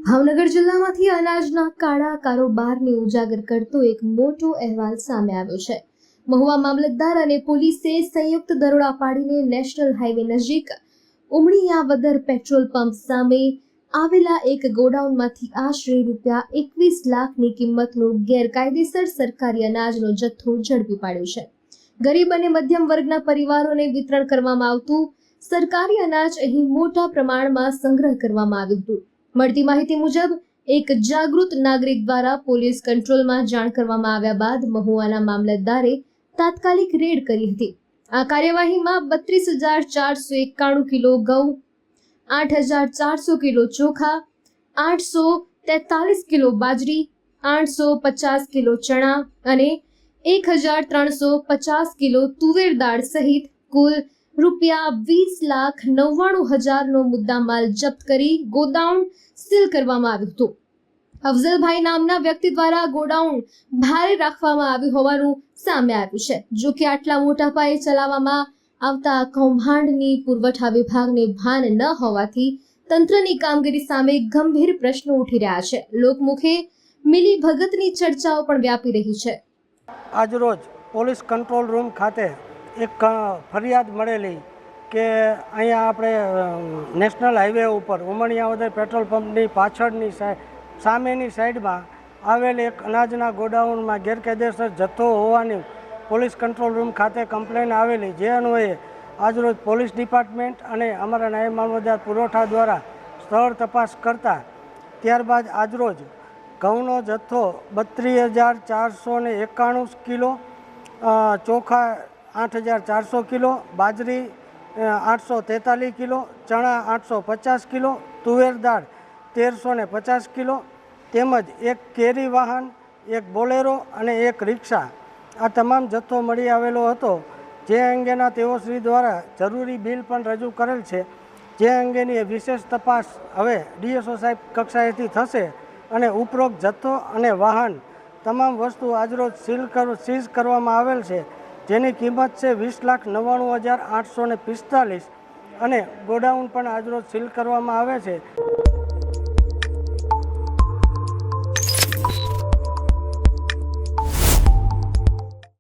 ભાવનગર જિલ્લામાંથી અનાજના કાળા કારોબારને ઉજાગર કરતો એક મોટો અહેવાલ સામે આવ્યો છે। મહુવા મામલતદાર અને પોલીસે સંયુક્ત દરોડા પાડીને નેશનલ હાઈવે નજીક ઉમળીયાવદર પેટ્રોલ પંપ સામે આવેલા એક ગોડાઉનમાંથી આશરે ₹21 લાખની કિંમતનો ગેરકાયદેસર સરકારી અનાજનો જથ્થો ઝડપી પાડ્યો છે। ગરીબ અને મધ્યમ વર્ગના પરિવારોને વિતરણ કરવામાં આવતું સરકારી અનાજ અહીં મોટા પ્રમાણમાં સંગ્રહ કરવામાં આવ્યું હતું। મળતી માહિતી મુજબ એક જાગૃત નાગરિક દ્વારા પોલીસ કંટ્રોલમાં જાણ કરવામાં આવ્યા બાદ મહુવાના મામલતદારે તાત્કાલિક રેડ કરી હતી। આ કાર્યવાહીમાં 32,491 કિલો ઘઉં, 8,400 કિલો ચોખા, 843 કિલો બાજરી, 850 કિલો ચણા અને 1,350 કિલો તુવેર દાળ સહિત કુલ ₹20,99,000નો મુદ્દામાલ જપ્ત કરી ગોડાઉન સીલ કરવામાં આવ્યું હતું। અફઝલભાઈ નામના વ્યક્તિ દ્વારા ગોડાઉન ભારે રાખવામાં આવ્યું હોવાનું સામે આવ્યું છે। જો કે આટલા મોટા પાયે ચલાવવામાં આવતા કૌભાંડની પુરવઠા વિભાગને ભાન ન હોવાથી તંત્રની કામગીરી સામે ગંભીર પ્રશ્નો ઉઠી રહ્યા છે। લોકમુખે મિલી ભગતની ચર્ચાઓ પણ વ્યાપી રહી છે। આજરોજ પોલીસ કંટ્રોલ રૂમ ખાતે એક ફરિયાદ મળેલી કે અહીંયા આપણે નેશનલ હાઈવે ઉપર ઉમળીયાવદર પેટ્રોલ પંપની પાછળની સામેની સાઈડમાં આવેલ એક અનાજના ગોડાઉનમાં ગેરકાયદેસર જથ્થો હોવાની પોલીસ કંટ્રોલ રૂમ ખાતે કમ્પ્લેન આવેલી, જે અન્વયે આજરોજ પોલીસ ડિપાર્ટમેન્ટ અને અમારા નાયબ મામલતદાર પુરવઠા દ્વારા સ્થળ તપાસ કરતા ત્યારબાદ આજરોજ ઘઉંનો જથ્થો 32,491 કિલો, ચોખા 8,400 કિલો, બાજરી 843 કિલો, ચણા 850 કિલો, તુવેર દાળ 1,350 કિલો તેમજ એક કેરી વાહન, એક બોલેરો અને એક રિક્ષા, આ તમામ જથ્થો મળી આવેલો હતો। જે અંગેના તેઓશ્રી દ્વારા જરૂરી બિલ પણ રજૂ કરેલ છે। જે અંગેની વિશેષ તપાસ હવે ડીએસઓ સાહેબ કક્ષાએથી થશે અને ઉપરોક્ત જથ્થો અને વાહન તમામ વસ્તુ આજરોજ સીઝ કરવામાં આવેલ છે, જેની કિંમત છે ₹20,99,845 અને ગોડાઉન પણ આજરોજ સીલ કરવામાં આવે છે।